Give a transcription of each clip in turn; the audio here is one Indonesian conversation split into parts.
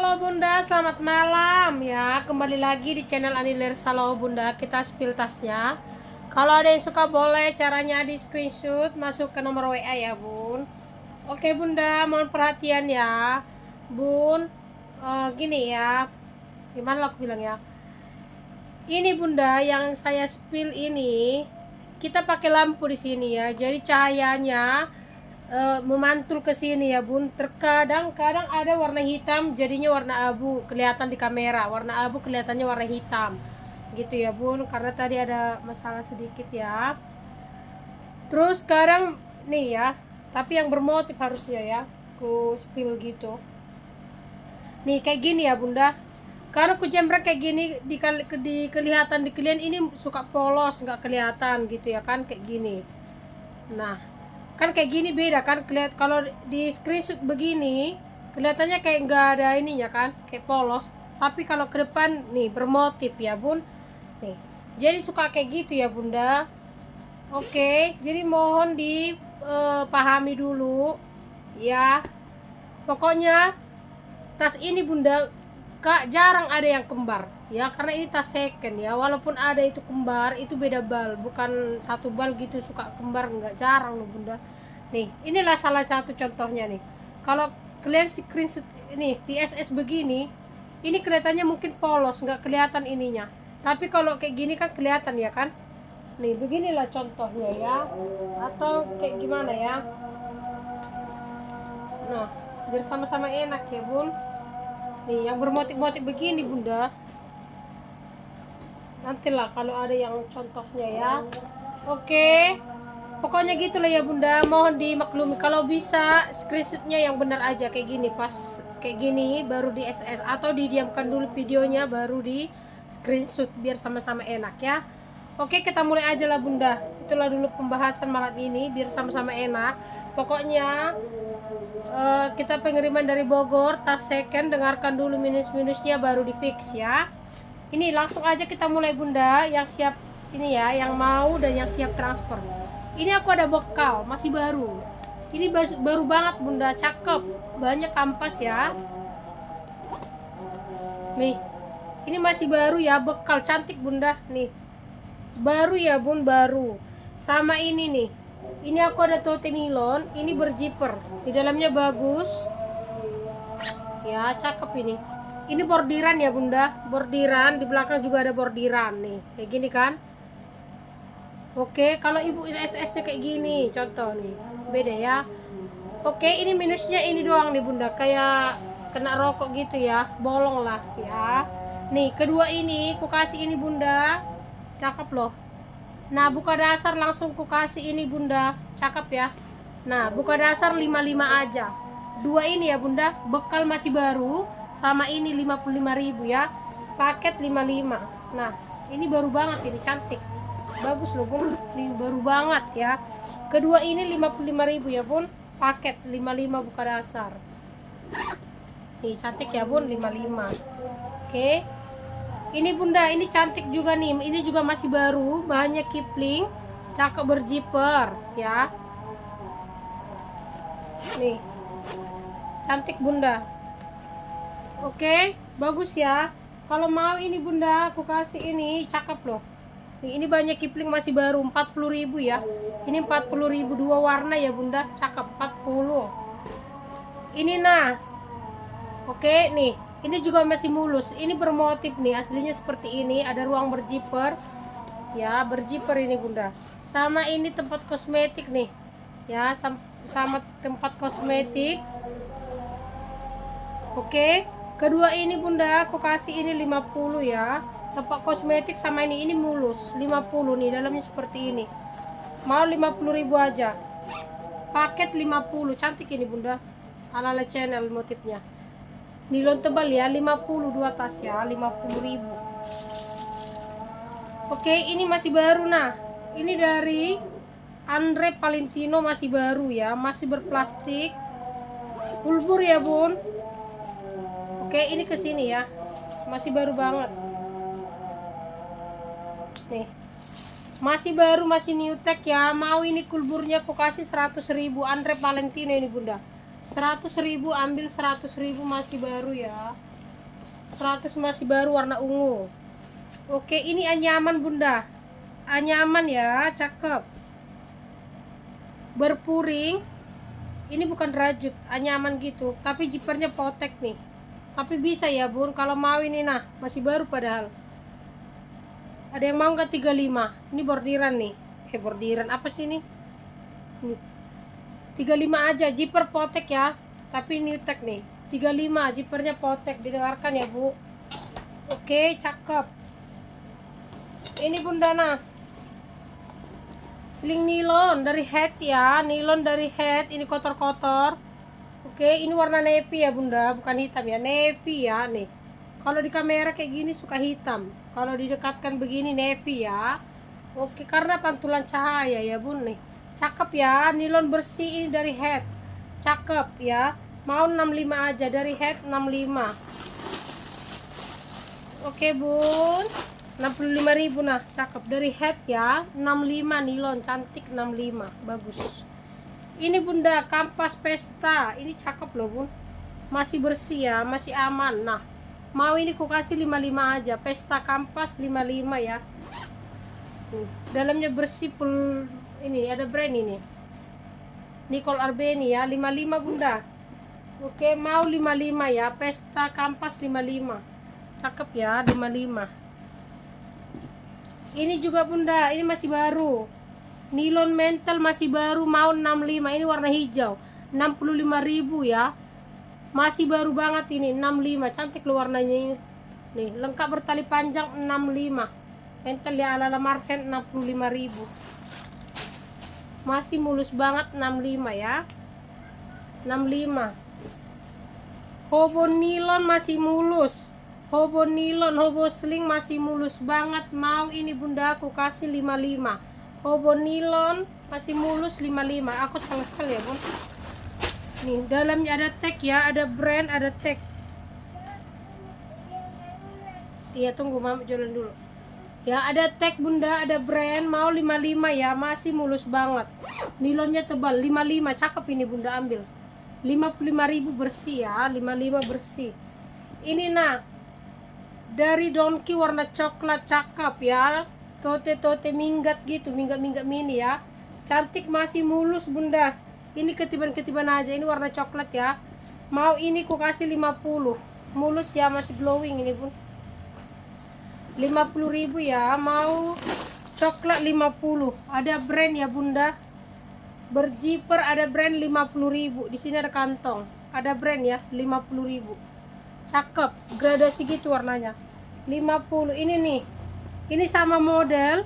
Halo Bunda, selamat malam ya. Kembali lagi di channel Aniler Salo Bunda. Kita spill tasnya. Kalau ada yang suka boleh caranya di screenshot masuk ke nomor WA ya Bun. Oke Bunda, mohon perhatian ya Bun. Gini ya, gimana aku bilang ya. Ini Bunda yang saya spill ini kita pakai lampu di sini ya. Jadi cahayanya memantul ke sini ya Bun. Kadang ada warna hitam jadinya warna abu kelihatan di kamera, warna abu kelihatannya warna hitam gitu ya Bun, karena tadi ada masalah sedikit ya. Terus sekarang nih ya, tapi yang bermotif harusnya ya ku spill gitu nih kayak gini ya Bunda. Karena ku jembrek kayak gini kelihatan di kalian ini suka polos nggak kelihatan gitu ya kan, kayak gini. Nah kan kayak gini beda kan, kalau di screenshot begini kelihatannya kayak nggak ada ininya kan, kayak polos. Tapi kalau ke depan nih bermotif ya Bun, nih jadi suka kayak gitu ya Bunda. Oke, jadi mohon dipahami dulu ya. Pokoknya tas ini Bunda Kak jarang ada yang kembar ya, karena ini tas second ya. Walaupun ada itu kembar, itu beda bal, bukan satu bal gitu suka kembar, nggak, jarang loh Bunda. Nih inilah salah satu contohnya nih. Kalau kalian screenshot ini di SS begini, ini kelihatannya mungkin polos nggak kelihatan ininya, tapi kalau kayak gini kan kelihatan ya kan. Nih beginilah contohnya ya, atau kayak gimana ya. Nah biar sama-sama enak ya Bun. Nih yang bermotif-motif begini Bunda, nantilah kalau ada yang contohnya ya. Oke, pokoknya gitulah ya Bunda, mohon dimaklumi. Kalau bisa screenshotnya yang benar aja kayak gini, pas kayak gini baru di SS, atau didiamkan dulu videonya baru di screenshot biar sama-sama enak ya. Oke, kita mulai aja lah Bunda. Itulah dulu pembahasan malam ini biar sama-sama enak. Pokoknya kita pengiriman dari Bogor, tas second, dengarkan dulu minus-minusnya baru di fix ya. Ini langsung aja kita mulai Bunda, yang siap ini ya, yang mau dan yang siap transfer. Ini aku ada bekal, masih baru. Ini baru banget Bunda, cakep, banyak kampas ya. Nih, ini masih baru ya, bekal cantik Bunda, nih. Baru ya Bun, baru. Sama ini nih. Ini aku ada tote nilon, ini berzipper. Di dalamnya bagus. Ya, cakep ini. Ini bordiran ya Bunda, bordiran, di belakang juga ada bordiran nih. Kayak gini kan? Oke, kalau Ibu SS-nya kayak gini, contoh nih. Beda ya. Oke, ini minusnya ini doang nih Bunda, kayak kena rokok gitu ya, bolong lah ya. Nih, kedua ini ku kasih ini Bunda. Cakep loh. Nah, buka dasar langsung ku kasih ini Bunda, cakep ya. Nah, buka dasar 55 aja. Dua ini ya Bunda, bekal masih baru, sama ini 55.000 ya. Paket 55. Nah, ini baru banget, ini cantik. Bagus loh Bun, ini baru banget ya. Kedua ini 55.000 ya Bun, paket 55 buka dasar. Nih, cantik ya Bun, 55. Oke. Ini Bunda, ini cantik juga nih. Ini juga masih baru, bahannya Kipling, cakep, berzipper ya. Nih, cantik Bunda. Oke, bagus ya. Kalau mau ini Bunda, aku kasih ini, cakep loh. Nih, ini banyak Kipling masih baru, 40.000 ya. Ini 40.000 dua warna ya Bunda, cakep, 40. Ini nah. Oke, nih. Ini juga masih mulus. Ini bermotif nih, aslinya seperti ini, ada ruang berzipper. Ya, berzipper ini Bunda. Sama ini tempat kosmetik nih. Ya, sama tempat kosmetik. Oke. Kedua ini Bunda, aku kasih ini 50 ya. Tempat kosmetik sama ini mulus, 50 nih, dalamnya seperti ini. Mau 50.000 aja. Paket 50, cantik ini Bunda. Ala-ala channel motifnya. Nilon tebal ya, 52 tas ya, 50.000. Oke, ini masih baru nah. Ini dari Andre Valentino, masih baru ya, masih berplastik. Kulbur ya Bun. Oke, ini ke sini ya. Masih baru banget. Nih. Masih baru, masih new tech ya. Mau ini kulburnya aku kasih 100.000 Andre Valentino ini Bunda. 100.000, ambil 100.000, masih baru ya. 100 masih baru warna ungu. Oke, ini anyaman bunda. Anyaman ya, cakep. Berpuring. Ini bukan rajut, anyaman gitu. Tapi jipernya potek nih. Tapi bisa ya bun, kalau mau ini nah, masih baru padahal. Ada yang mau nggak 35? Ini bordiran nih. Bordiran apa sih ini? 35 aja, zipper potek ya. Tapi new tag nih. 35, zippernya potek. Didengarkan ya bu. Oke, cakep. Ini bunda nah. Sling nilon dari head ya. Nilon dari head. Ini kotor-kotor. Oke, ini warna navy ya bunda. Bukan hitam ya. Navy ya nih. Kalau di kamera kayak gini suka hitam. Kalau didekatkan begini navy ya. Oke, karena pantulan cahaya ya bun nih. Cakep ya. Nilon bersih ini dari head. Cakep ya. Mau 65 aja. Dari head 65. Oke bun. 65.000 nah, cakep. Dari head ya. 65 nilon, cantik 65. Bagus. Ini bunda, kampas pesta. Ini cakep loh bun. Masih bersih ya, masih aman. Nah, mau ini ku kasih 55 aja. Pesta kampas 55 ya. Dalamnya bersih full. Ini ada brand ini. Nicole Arbeni ya, 55 bunda. Oke, mau 55 ya. Pesta kampas 55. Cakep ya, 55. Ini juga bunda, ini masih baru. Nilon mental masih baru, mau 65. Ini warna hijau. 65.000 ya. Masih baru banget ini, 65. Cantik loh warnanya. Nih, lengkap bertali panjang 65. Mental ya ala Marten 65.000. Masih mulus banget 65 ya. 65. Hobo nilon masih mulus. Hobo nilon, hobo sling masih mulus banget. Mau ini bunda aku kasih 55. Hobo nilon masih mulus 55. Aku salah-salah ya bun. Nih dalamnya ada tag ya, ada brand, ada tag. Iya tunggu mama jualan dulu. Ya ada tag bunda, ada brand. Mau 55 ya, masih mulus banget. Nilonnya tebal 55. Cakep ini bunda, ambil 55.000 bersih ya. 55 bersih. Ini nah dari Donki warna coklat, cakep ya. Tote minggat gitu, minggat mini ya. Cantik, masih mulus bunda. Ini ketiban-ketiban aja. Ini warna coklat ya. Mau ini ku kasih 50. Mulus ya, masih glowing ini bun. 50.000 ya. Mau coklat 50. Ada brand ya bunda. Berjiper ada brand 50.000. Di sini ada kantong. Ada brand ya 50.000. Cakep, gradasi gitu warnanya. 50. Ini nih. Ini sama model,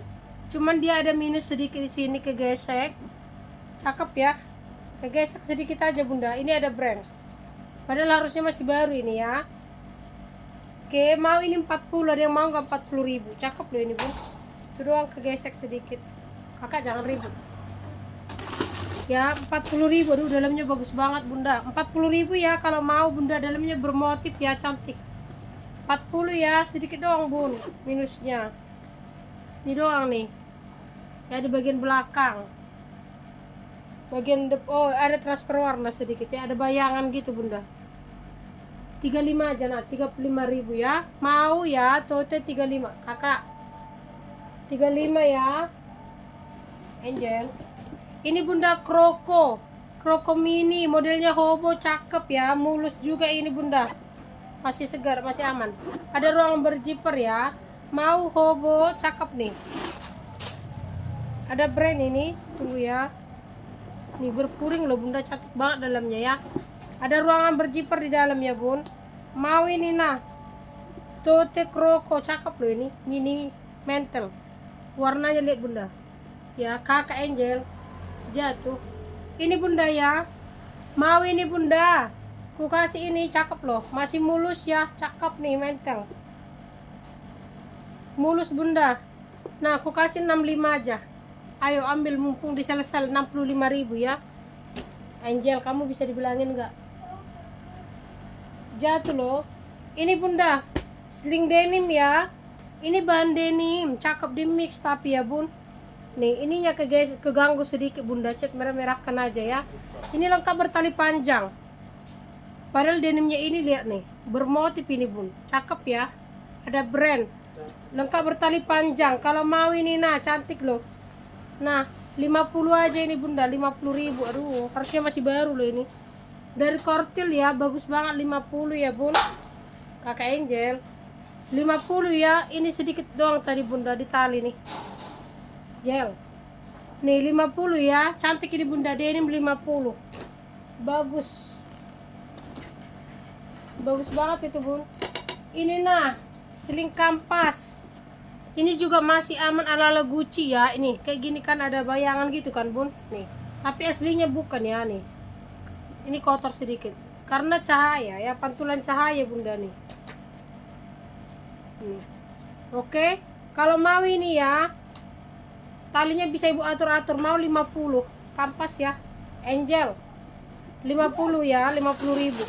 cuman dia ada minus sedikit di sini, kegesek. Cakep ya. Kegesek sedikit aja bunda. Ini ada brand. Padahal harusnya masih baru ini ya. Oke, mau ini 40. Ada yang mau nggak 40.000? Cakep loh ini bun. Itu doang kegesek sedikit. Kakak jangan ribut. Ya 40.000. Aduh dalamnya bagus banget bunda. 40.000 ya kalau mau bunda, dalamnya bermotif ya, cantik. 40 ya, sedikit doang bun minusnya. Ini doang nih ya, di bagian belakang, bagian oh ada transfer warna sedikit ya, ada bayangan gitu bunda. 35 aja nah, 35.000 ya. Mau ya tote 35 kakak. 35 ya Angel. Ini bunda kroko mini, modelnya hobo, cakep ya, mulus juga ini bunda. Masih segar, masih aman. Ada ruang berjiper ya. Mau hobo, cakep nih. Ada brand ini, tunggu ya. Nih berpuring loh bunda, cantik banget dalamnya ya. Ada ruangan berjiper di dalam ya bun. Mau ini nah. Tote kroko, cakep loh ini. Mini mantle. Warnanya lihat bunda. Ya kakak Angel. Jatuh. Ini bunda ya. Mau ini bunda. Ku kasih ini, cakep loh. Masih mulus ya, cakep nih mantel. Mulus bunda. Nah aku kasih 65 aja. Ayo ambil mumpung disel-sel 65.000 ya. Angel kamu bisa dibilangin nggak? Jatuh loh. Ini bunda sling denim ya. Ini bahan denim, cakep di mix tapi ya bun. Nih ininya keganggu sedikit bunda, cat merah-merahkan aja ya. Ini lengkap bertali panjang. Padahal denimnya ini lihat nih, bermotif ini bun, cakep ya. Ada brand, lengkap bertali panjang. Kalau mau ini nah cantik loh. Nah 50 aja ini bunda, 50.000. Aduh, harusnya masih baru loh ini. Dari Kortil ya, bagus banget 50 ya bun. Kakak Angel 50 ya. Ini sedikit doang tadi bunda di tali nih. Gel. Nih 50 ya, cantik ini bunda, denim 50. Bagus. Bagus banget itu bun. Ini nah, sling kampas. Ini juga masih aman ala-ala Gucci ya. Ini kayak gini kan ada bayangan gitu kan bun. Nih, tapi aslinya bukan ya nih. Ini kotor sedikit karena cahaya ya, pantulan cahaya bunda nih. Nih. Oke, kalau mau ini ya, talinya bisa ibu atur-atur. Mau 50 kampas ya, Angel 50 ya, 50.000.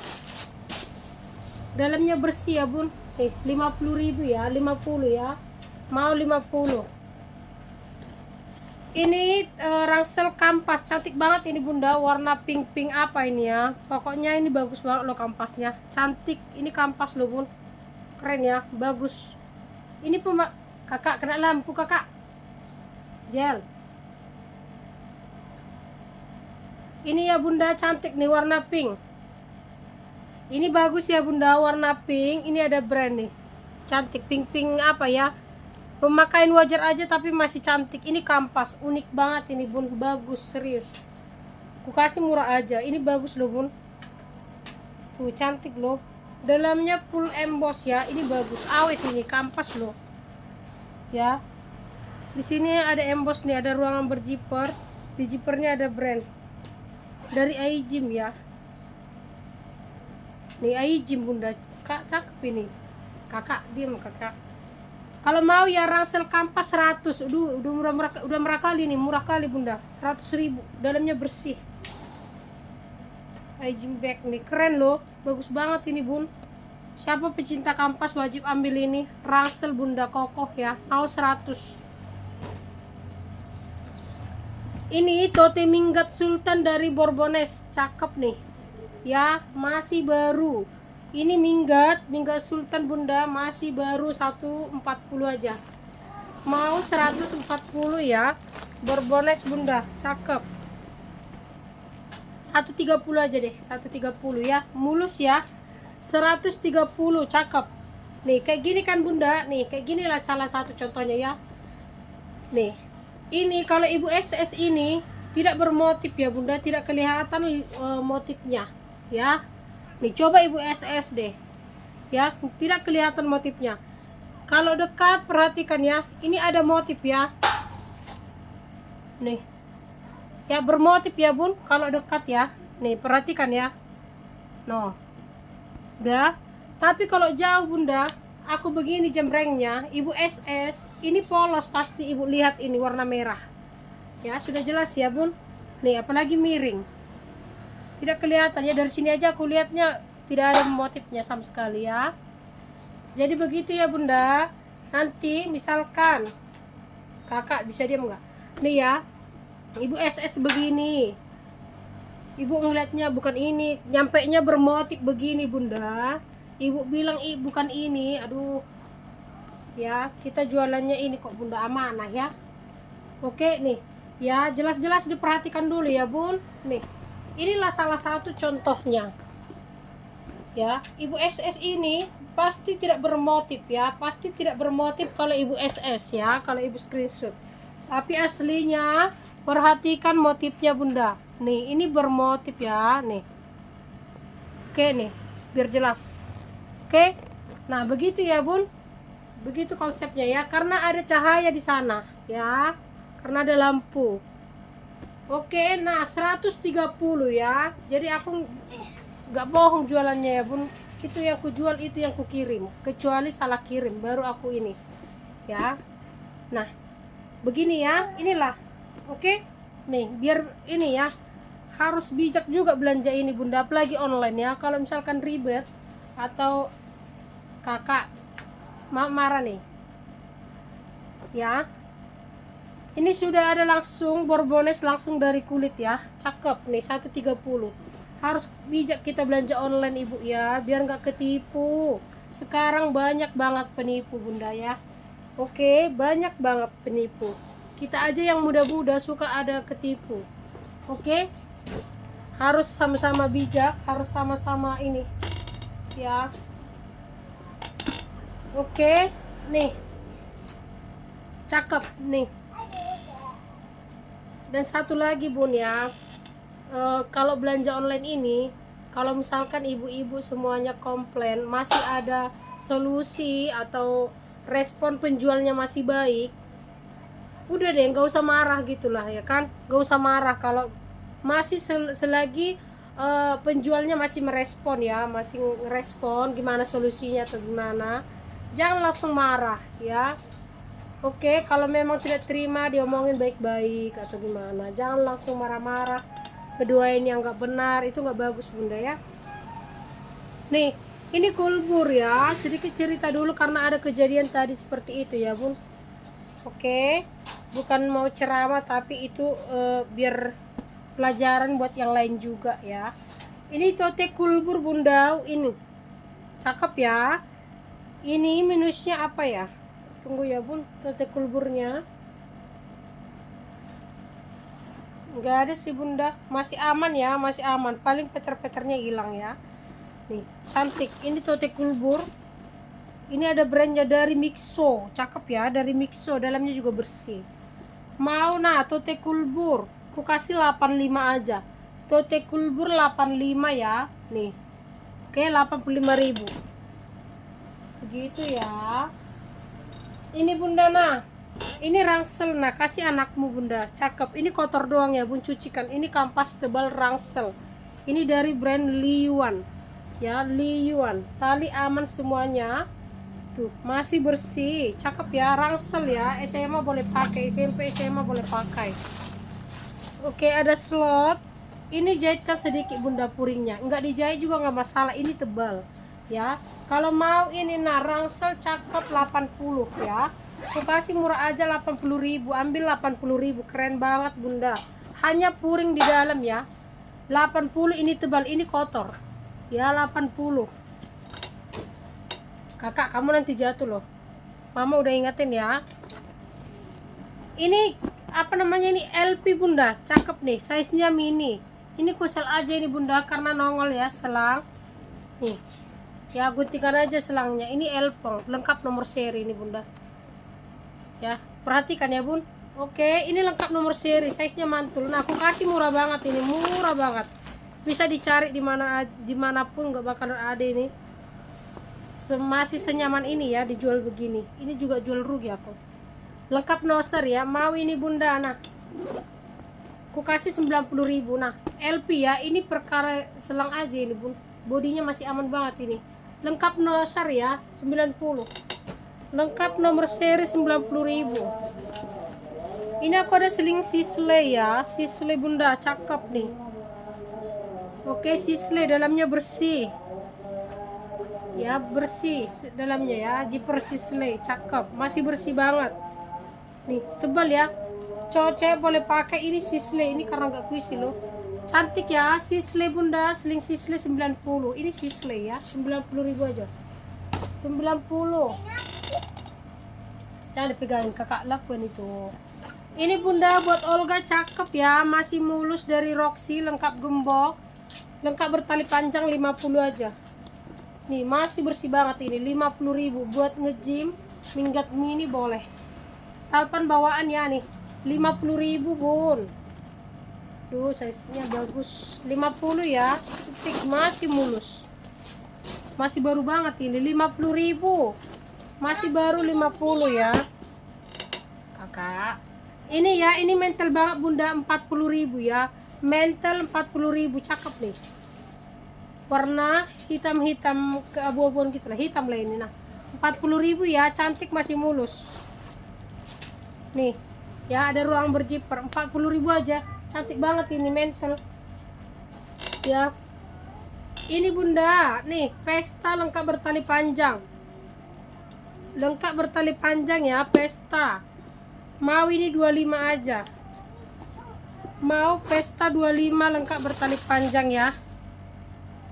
Dalamnya bersih ya bun. 50.000 ya, 50 ya. Mau 50. Ini rangsel kampas, cantik banget ini bunda, warna pink apa ini ya. Pokoknya ini bagus banget loh kampasnya, cantik. Ini kampas loh bun, keren ya, bagus. Ini kakak kena lampu kakak. Gel. Ini ya bunda, cantik nih warna pink. Ini bagus ya bunda, warna pink. Ini ada brand nih, cantik, pink apa ya. Pemakaian wajar aja tapi masih cantik. Ini kampas, unik banget ini bun, bagus serius. Aku kasih murah aja. Ini bagus loh bun. Tuh cantik loh. Dalamnya full emboss ya. Ini bagus, awet ini, kampas loh. Ya. Di sini ada emboss nih, ada ruangan berjiper. Di jipernya ada brand dari Aijim ya. Nih Aijim bunda, kak cakep ini. Kakak diam kakak. Kalau mau ya rangsel kampas 100. Udah murah kali nih, murah kali bunda. 100.000. Dalamnya bersih. Aijim bag nih, keren loh. Bagus banget ini bun. Siapa pecinta kampas wajib ambil ini. Rangsel bunda, kokoh ya. Mau 100. Ini tote minggat sultan dari Borbones, cakep nih. Ya, masih baru. Ini minggat sultan bunda, masih baru 140 aja. Mau 140 ya. Borbones bunda, cakep. 130 aja deh, 130 ya. Mulus ya. 130, cakep. Nih, kayak gini kan bunda. Nih, kayak gini lah salah satu contohnya ya. Nih. Ini kalau ibu SS ini tidak bermotif ya bunda, tidak kelihatan motifnya ya. Nih coba ibu SS deh ya, tidak kelihatan motifnya. Kalau dekat perhatikan ya, ini ada motif ya. Nih ya, bermotif ya bun. Kalau dekat ya, nih perhatikan ya. No, udah. Tapi kalau jauh bunda, aku begini jembrengnya, ibu SS ini polos, pasti ibu lihat ini warna merah ya, sudah jelas ya bun. Nih apalagi miring, tidak kelihatan ya. Dari sini aja aku lihatnya tidak ada motifnya sama sekali ya. Jadi begitu ya bunda. Nanti misalkan kakak bisa diam nggak? Nih ya, ibu SS begini, ibu ngeliatnya bukan ini, nyampe nya bermotif begini bunda. Ibu bilang bukan ini, aduh ya, kita jualannya ini kok bunda, amanah ya. Oke nih ya, jelas-jelas diperhatikan dulu ya bun. Nih inilah salah satu contohnya ya. Ibu SS ini pasti tidak bermotif ya, pasti tidak bermotif kalau ibu SS ya, kalau ibu screenshot. Tapi aslinya perhatikan motifnya bunda. Nih ini bermotif ya nih. Oke nih, biar jelas. Oke, nah begitu ya bun, begitu konsepnya ya, karena ada cahaya di sana ya, karena ada lampu. Oke, nah 130 ya. Jadi aku nggak bohong jualannya ya bun, itu yang ku jual, itu yang ku kirim, kecuali salah kirim baru aku ini ya. Nah begini ya, inilah. Oke nih, biar ini ya, harus bijak juga belanja ini bunda, apalagi online ya. Kalau misalkan ribet atau kakak marah nih ya. Ini sudah ada langsung Borbones langsung dari kulit ya, cakep nih. 130 Harus bijak kita belanja online ibu ya, biar nggak ketipu. Sekarang banyak banget penipu bunda ya. Oke, banyak banget penipu. Kita aja yang muda-muda suka ada ketipu. Oke, harus sama-sama bijak, harus sama-sama ini ya. Oke, nih cakep nih. Dan satu lagi bun ya, kalau belanja online ini, kalau misalkan ibu-ibu semuanya komplain, masih ada solusi atau respon penjualnya masih baik, udah deh nggak usah marah gitulah ya kan, nggak usah marah kalau masih selagi penjualnya masih merespon ya, masih ngerespon gimana solusinya atau gimana, jangan langsung marah ya. Oke, kalau memang tidak terima diomongin baik-baik atau gimana, jangan langsung marah-marah, keduain yang nggak benar, itu nggak bagus bunda ya. Nih, ini kulbur ya, sedikit cerita dulu karena ada kejadian tadi seperti itu ya bun. Oke, bukan mau ceramah tapi itu biar pelajaran buat yang lain juga ya. Ini tote kulbur bunda, ini cakep ya. Ini minusnya apa ya? Tunggu ya bun, tote kulburnya nggak ada sih bunda, masih aman ya, masih aman, paling peter-peternya hilang ya. Nih cantik, ini tote kulbur, ini ada brandnya dari Mixo, cakep ya, dari Mixo, dalamnya juga bersih. Mau nah tote kulbur, ku kasih 85 aja, tote kulbur 85 ya, nih oke 85.000 begitu ya. Ini bunda nah, ini rangsel nah, kasih anakmu bunda, cakep. Ini kotor doang ya bun, cucikan. Ini kampas tebal rangsel, ini dari brand Liyuan ya, Liyuan, tali aman semuanya tuh, masih bersih, cakep ya, rangsel ya, SMA boleh pakai, SMP SMA boleh pakai. Oke, ada slot. Ini jahitkan sedikit bunda puringnya, enggak dijahit juga nggak masalah, ini tebal ya. Kalau mau ini nah rangsel cakep 80 ya, aku kasih murah aja 80.000, ambil 80.000, keren banget bunda, hanya puring di dalam ya. 80 ini tebal, ini kotor ya, 80. Kakak kamu nanti jatuh loh, mama udah ingetin ya. Ini apa namanya, ini LP bunda, cakep nih, size nya mini. Ini kusel aja ini bunda karena nongol ya selang nih ya, guntingkan aja selangnya. Ini Elpeng, lengkap nomor seri ini bunda ya, perhatikan ya bun. Oke, ini lengkap nomor seri, size nya mantul. Nah aku kasih murah banget, ini murah banget, bisa dicari dimanapun nggak bakal ada ini, masih senyaman ini ya dijual begini. Ini juga jual rugi aku, lengkap noser ya. Mau ini bunda, nah aku kasih 90.000. Nah LP ya, ini perkara selang aja ini bun, bodinya masih aman banget ini, lengkap noser ya, 90, lengkap nomor seri 90.000. Ini aku ada seling Sisley ya, Sisley bunda, cakep nih. Oke, Sisley dalamnya bersih ya, bersih dalamnya ya, zipper Sisley, cakep, masih bersih banget nih, tebal ya, cowok boleh pakai. Ini Sisley, ini karena gak kuisi loh, cantik ya, Sisley bunda, seling Sisley 90, ini Sisley ya, 90.000 aja, 90. Jangan dipegangin, kakak lakuin itu. Ini bunda buat Olga, cakep ya, masih mulus, dari Roxy, lengkap gembok, lengkap bertali panjang, 50 aja nih, masih bersih banget ini, 50.000 buat nge-gym, minggat mini boleh, talpan bawaan ya nih, 50.000 bun. Duh, size-nya bagus, 50 ya, titik, masih mulus, masih baru banget ini, 50.000, masih baru 50 ya kakak. Ini ya, ini mental banget bunda, 40.000 ya, mental 40.000, cakep nih, warna hitam-hitam ke abu-abuan gitu lah, hitam lah ini. Nah 40.000 ya, cantik, masih mulus nih ya, ada ruang berjiper, 40.000 aja, cantik banget ini, mental ya. Ini bunda nih, pesta lengkap bertali panjang, lengkap bertali panjang ya, pesta. Mau ini 25 aja, mau pesta 25 lengkap bertali panjang ya,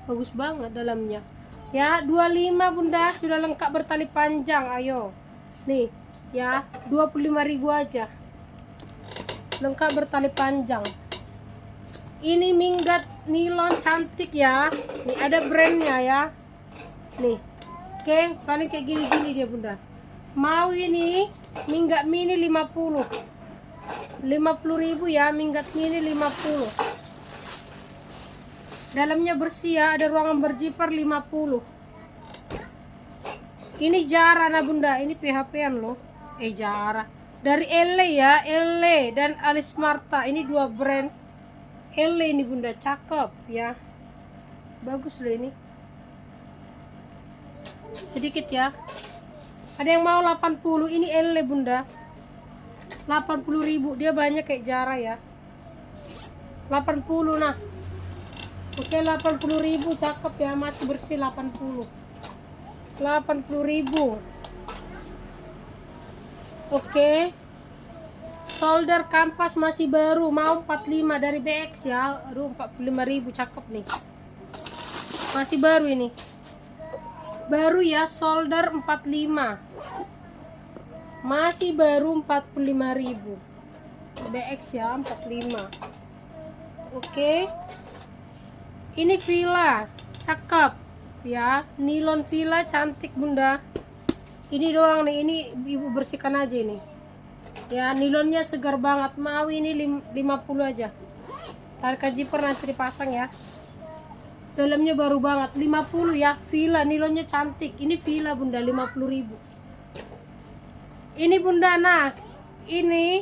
Bagus banget dalamnya. Ya, 25 bunda, sudah lengkap bertali panjang. Ayo. Nih, ya, 25.000 aja. Lengkap bertali panjang. Ini minggat nilon cantik ya. Nih ada brandnya ya. Nih. Oke, paling kayak gini-gini dia bunda. Mau ini minggat mini 50. 50.000 ya, minggat mini 50. Dalamnya bersih ya, ada ruangan berjiper 50. Ini Zara nah bunda, ini PHP-an loh. Zara. Dari Elle ya, Elle dan Alice Marta. Ini dua brand. Elle ini bunda, cakep ya. Bagus loh ini. Sedikit ya. Ada yang mau 80, ini Elle bunda. 80.000, dia banyak kayak Zara ya. 80 nah. Oke, 80.000 cakep ya, masih bersih 80. 80.000. Oke. Solder kampas masih baru, mau 45 dari BX ya. Aduh, 45.000 cakep nih. Masih baru ini. Baru ya, solder 45. Masih baru 45.000. BX ya, 45. Oke. Ini Villa, cakep ya. Nilon Villa cantik bunda. Ini doang nih, ini ibu bersihkan aja ini. Ya, nilonnya segar banget. Mau ini 50 aja. Tarikan zipper nanti dipasang ya. Dalamnya baru banget, 50 ya. Villa, nilonnya cantik. Ini Villa bunda, 50.000. Ini bunda, nah ini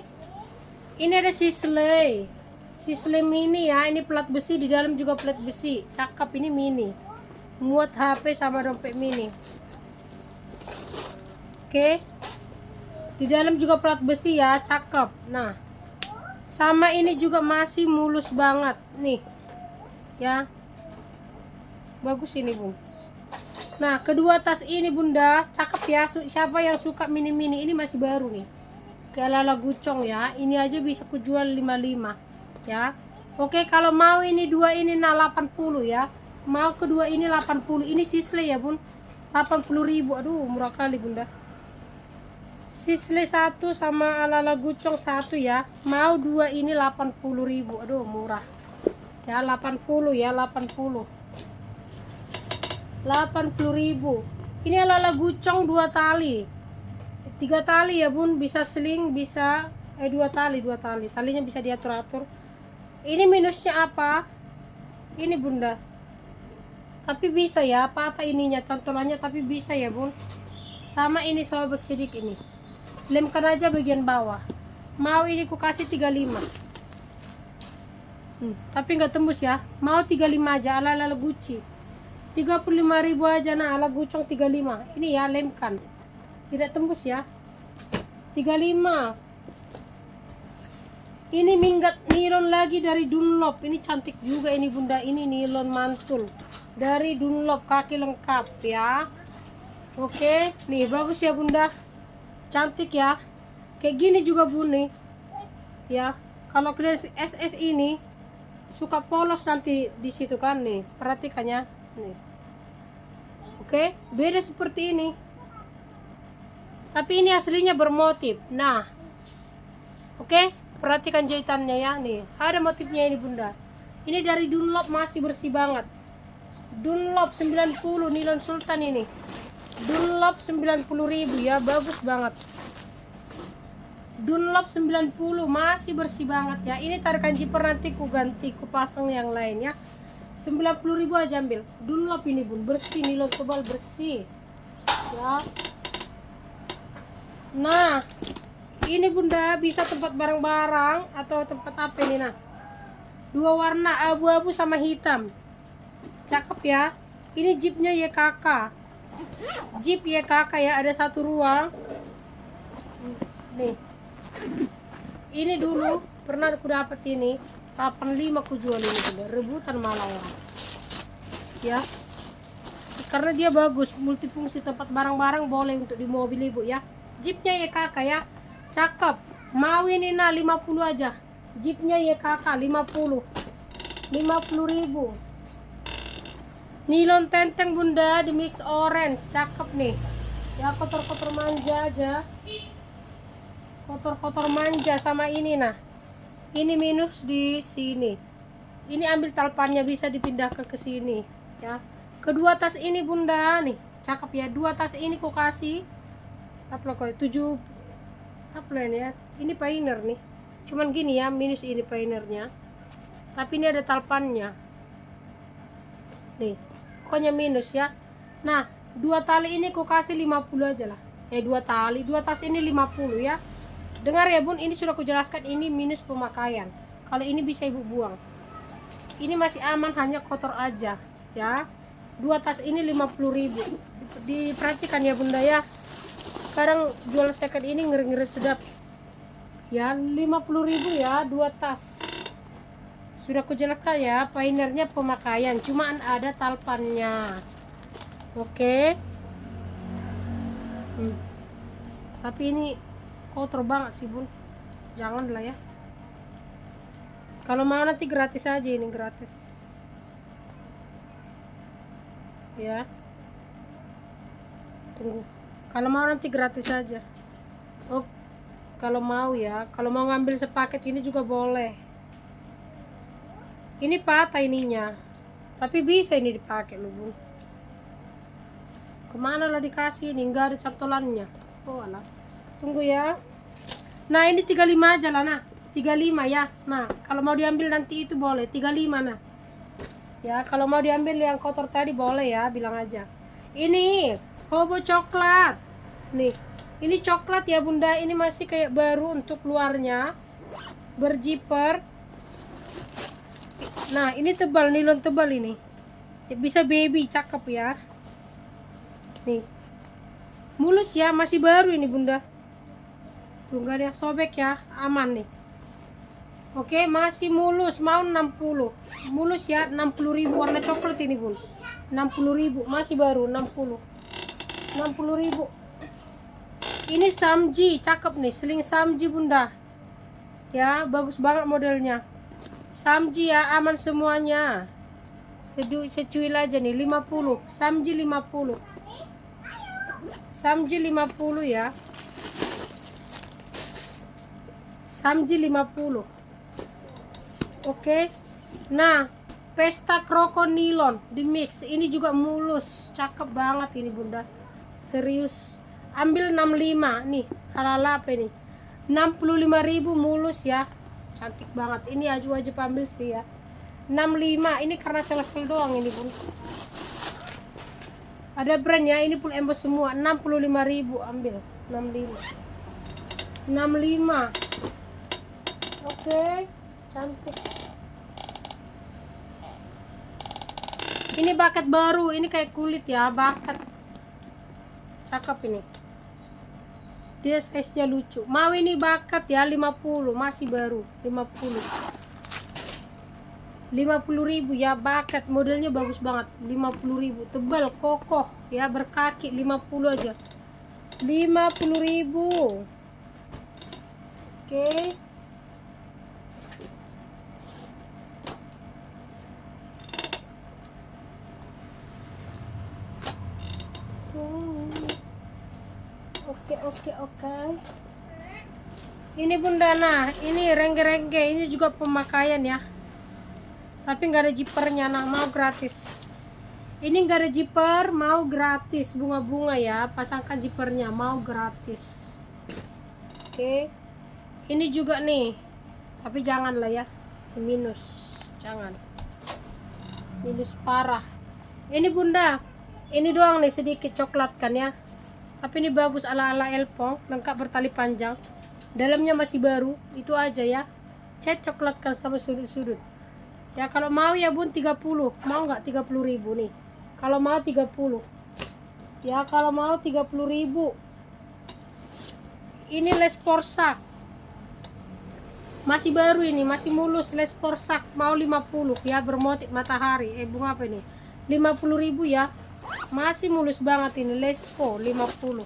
ada Sisley. Sisley mini ya. Ini plat besi, di dalam juga plat besi. Cakep, ini mini. Muat HP sama dompet mini. Oke. Di dalam juga plat besi ya, cakep. Nah, sama ini juga masih mulus banget nih. Ya. Bagus ini, Bung. Nah, kedua tas ini bunda, cakep ya. Siapa yang suka mini-mini, ini masih baru nih. Kayak Lala Gucong ya. Ini aja bisa kujual 55 ya. Oke, kalau mau ini dua ini nah 80 ya. Mau kedua ini 80. Ini Sisley ya bun, 80.000. Aduh, murah kali bunda. Sisley 1 sama Lala Gucong 1 ya. Mau dua ini 80.000. Aduh, murah ya. 80 ya, 80. 80.000. Ini Lala Gucong 2 tali, 3 tali ya bun, bisa sling, bisa 2 tali, talinya bisa diatur-atur. Ini minusnya apa? Ini bunda, tapi bisa ya, patah ininya, cantolannya, tapi bisa ya bun. Sama ini sobat sidik ini, lemkan aja bagian bawah. Mau ini ku kasih 35. Tapi nggak tembus ya. Mau 35 aja, ala-ala Gucci. 35.000 aja nah, ala Gucong 35. Ini ya, lemkan. Tidak tembus ya. 35. Ini minggat nilon lagi dari Dunlop. Ini cantik juga ini bunda. Ini nilon mantul dari Dunlop, kaki lengkap ya. Oke, nih bagus ya bunda. Cantik ya. Kayak gini juga bun nih. Ya, kalau kalian SS ini suka polos nanti di situ kan nih. Perhatikan ya. Nih. Oke, beda seperti ini. Tapi ini aslinya bermotif. Nah. Oke, perhatikan jahitannya ya nih. Ada motifnya ini bunda. Ini dari Dunlop, masih bersih banget. Dunlop 90 nilon sultan ini. Dunlop 90.000 ya, bagus banget. Dunlop 90 masih bersih banget ya. Ini tarikan zipper nanti ku ganti, ku pasang yang lain ya. 90.000 aja ambil. Dunlop ini bun, bersih, nilon tebal bersih ya. Nah, ini bunda bisa tempat barang-barang atau tempat apa ini nah. 2 warna, abu-abu sama hitam. Cakep ya. Ini jeepnya YKK. Jeep YKK ya, ada 1 ruang. Nih. Ini dulu pernah aku dapat ini 85 aku jual ini bunda. Rebutan malah orang. Ya. Karena dia bagus, multifungsi, tempat barang-barang boleh untuk di mobil ibu ya. Jeepnya YKK ya. Cakep. Mau ini nah 50 aja. Jeepnya YKK 50. 50.000. Nilon tenteng bunda di mix orange, cakep nih. Ya kotor-kotor manja aja. Kotor-kotor manja sama ini nah. Ini minus di sini. Ini ambil talpannya bisa dipindahkan ke sini ya. Kedua tas ini bunda nih, cakep ya. Dua tas ini ku kasih apa kok 7 apa ini ya. Ini painer nih. Cuman gini ya, minus ini painernya. Tapi ini ada talpannya. Nih, pokoknya minus ya. Nah, dua tali ini ku kasih 50 aja lah. Dua tali, dua tas ini 50 ya. Dengar ya bun, ini sudah ku jelaskan ini minus pemakaian. Kalau ini bisa ibu buang. Ini masih aman, hanya kotor aja ya. Dua tas ini 50.000. Diperhatikan ya bunda ya. Sekarang jual second ini ngeri-ngeri sedap. Ya 50.000 ya, dua tas. Sudah ku jelaskan ya, painernya pemakaian, cuman ada talpannya. Oke. Tapi ini kotor banget sih bun. Jangan lah ya. Kalau mau nanti gratis aja, ini gratis. Ya. Tunggu. Kalau mau nanti gratis aja. Oh, kalau mau ya, kalau mau ngambil sepaket ini juga boleh. Ini patah ininya, tapi bisa ini dipakai loh bun. Kemana lah dikasih ini, enggak ada cantolannya. Oh alah, tunggu ya. Nah ini 35 aja lah nah, 35 ya. Nah kalau mau diambil nanti itu boleh 35 nah. Ya kalau mau diambil yang kotor tadi boleh ya, bilang aja. Ini hobo coklat. Nih, ini coklat ya bunda, ini masih kayak baru untuk luarnya, berjiper. Nah ini tebal, nilon tebal ini ya, bisa baby, cakep ya. Nih mulus ya, masih baru ini bunda. Tuh gak ada yang sobek ya, aman nih. Oke masih mulus, mau 60 mulus ya. 60.000 warna coklat ini bun, 60.000 masih baru. 60.000. Ini samji, cakep nih, seling samji bunda ya, bagus banget modelnya. Samji ya, aman semuanya. Secuil aja nih 50. Samji 50. Samji 50 ya. Samji 50. Oke. Nah, pesta kroko nilon di mix. Ini juga mulus, cakep banget ini bunda. Serius. Ambil 65 nih. Halala apa ini? 65.000 mulus ya. Cantik banget. Ini wajib ambil sih ya. 65. Ini karena sel-sel doang ini bun. Ada brand ya. Ini full emboss semua. 65.000 ambil. 65. Oke. Cantik. Ini bucket baru. Ini kayak kulit ya. Bucket. Cakep ini. Dia size-nya lucu. Mau ini bakat ya 50, masih baru 50. 50.000 ya, bakat modelnya bagus banget. 50.000 tebal kokoh ya, berkaki. 50 aja. 50.000. Oke. Oke. Ini bunda, nah ini rengge-rengge, ini juga pemakaian ya. Tapi nggak ada jipernya, nah mau gratis. Ini nggak ada jiper, mau gratis. Bunga-bunga ya, pasangkan jipernya, mau gratis. Oke. Ini juga nih, tapi jangan lah ya, minus, jangan. Minus parah. Ini bunda, ini doang nih sedikit coklat kan ya. Tapi ini bagus ala-ala elpong, lengkap bertali panjang. Dalamnya masih baru, itu aja ya. Cat coklatkan sama sudut-sudut. Ya kalau mau ya bun 30. Mau nggak 30.000 nih? Kalau mau 30. Ya kalau mau 30.000. Ini les porsak. Masih baru ini, masih mulus, les porsak. Mau 50 ya, bermotif matahari. Bunga apa ini? 50.000 ya. Masih mulus banget ini, lespo 50.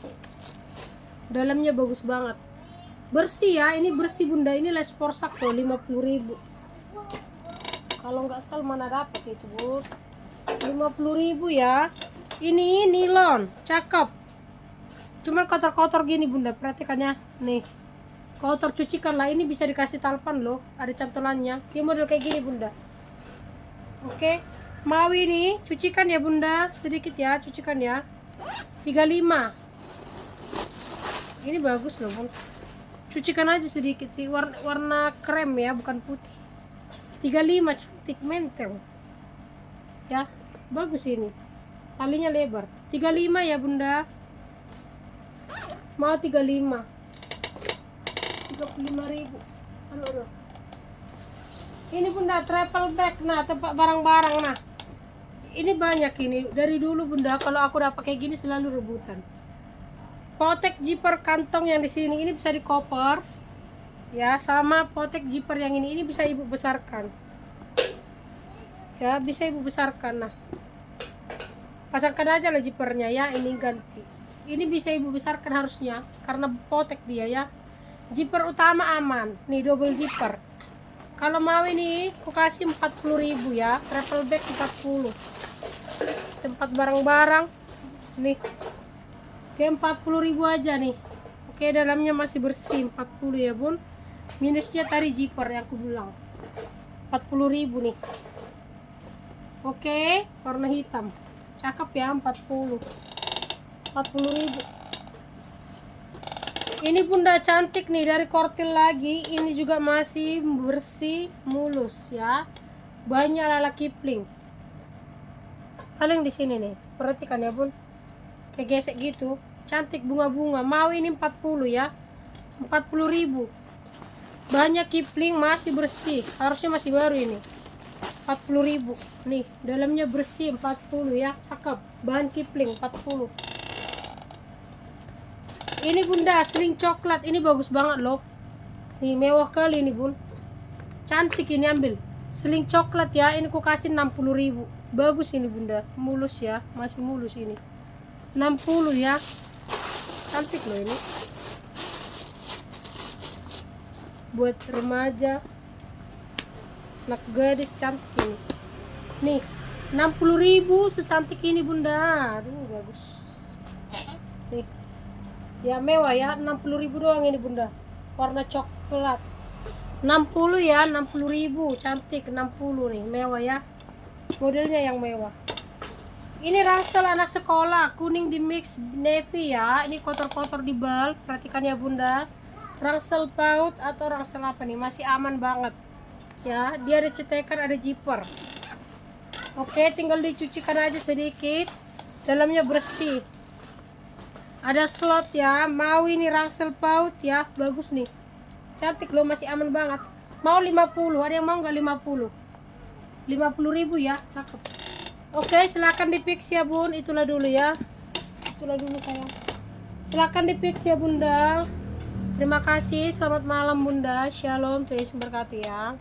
Dalamnya bagus banget. Bersih ya, ini bersih bunda. Ini les porsak tuh 50.000. Kalau nggak salah mana dapat itu bun. 50.000 ya. Ini nilon, cakep. Cuma kotor-kotor gini bunda, perhatikan ya. Nih, kotor, cucikan lah. Ini bisa dikasih talpan loh, ada cantolannya. Dia model kayak gini bunda. Oke, mau ini cucikan ya bunda, sedikit ya, cucikan ya. 35. Ini bagus loh bun. Cucikan aja sedikit sih, warna krem ya, bukan putih. 35, cantik, mentel. Ya, bagus ini. Talinya lebar. 35 ya bunda. Mau 35. 35.000. Aduh. Ini bunda travel bag. Nah, tempat barang-barang. Nah, ini banyak ini. Dari dulu bunda, kalau aku dapat kayak gini selalu rebutan. Potek zipper kantong yang di sini ini bisa dikoper. Ya, sama potek zipper yang ini bisa ibu besarkan. Ya, bisa ibu besarkan. Nah, pasangkan aja lah zippernya ya, ini ganti. Ini bisa ibu besarkan harusnya karena potek dia ya. Zipper utama aman. Nih double zipper. Kalau mau ini aku kasih 40.000 ya. Travel bag 40. Tempat barang-barang. Nih. Oke, 40.000 aja nih. Oke, dalamnya masih bersih 40 ya bun. Minusnya tadi zipper yang aku bilang. 40.000 nih. Oke, warna hitam. Cakep ya, 40.000. Ini bunda cantik nih, dari Kortil lagi. Ini juga masih bersih, mulus ya. Banyak lala Kipling. Ada yang di sini nih. Perhatikan ya bun. Kayak gesek gitu. Cantik bunga-bunga. Mau ini 40 ya. 40.000. Banyak Kipling, masih bersih. Harusnya masih baru ini. 40.000. Nih, dalamnya bersih 40 ya. Cakep. Bahan Kipling 40. Ini bunda, sling coklat. Ini bagus banget loh. Nih, mewah kali ini bun. Cantik ini, ambil. Sling coklat ya. Ini ku kasih 60.000. Bagus ini bunda. Mulus ya. Masih mulus ini. 60 ya. Cantik loh ini. Buat remaja. Anak gadis cantik ini. Nih, 60.000 secantik ini bunda. Aduh, bagus. Nih. Ya mewah ya, 60.000 doang ini bunda. Warna coklat. 60 ya, 60.000. Cantik 60 nih, mewah ya. Modelnya yang mewah. Ini ransel anak sekolah, kuning di mix navy ya. Ini kotor-kotor di bal. Perhatikan ya bunda. Ransel paut atau ransel apa nih, masih aman banget. Ya, dia ada cetekan, ada zipper. Oke, tinggal dicucikan aja sedikit. Dalamnya bersih. Ada slot ya. Mau ini ransel paut ya, bagus nih. Cantik loh, masih aman banget. Mau 50, ada yang mau nggak 50? 50.000 ya, cakep. Oke, silakan di-fix ya bun. Itulah dulu ya. Itulah dulu sayang. Silakan di-fix ya bunda. Terima kasih, selamat malam bunda. Shalom, Tuhan Yesus memberkati ya.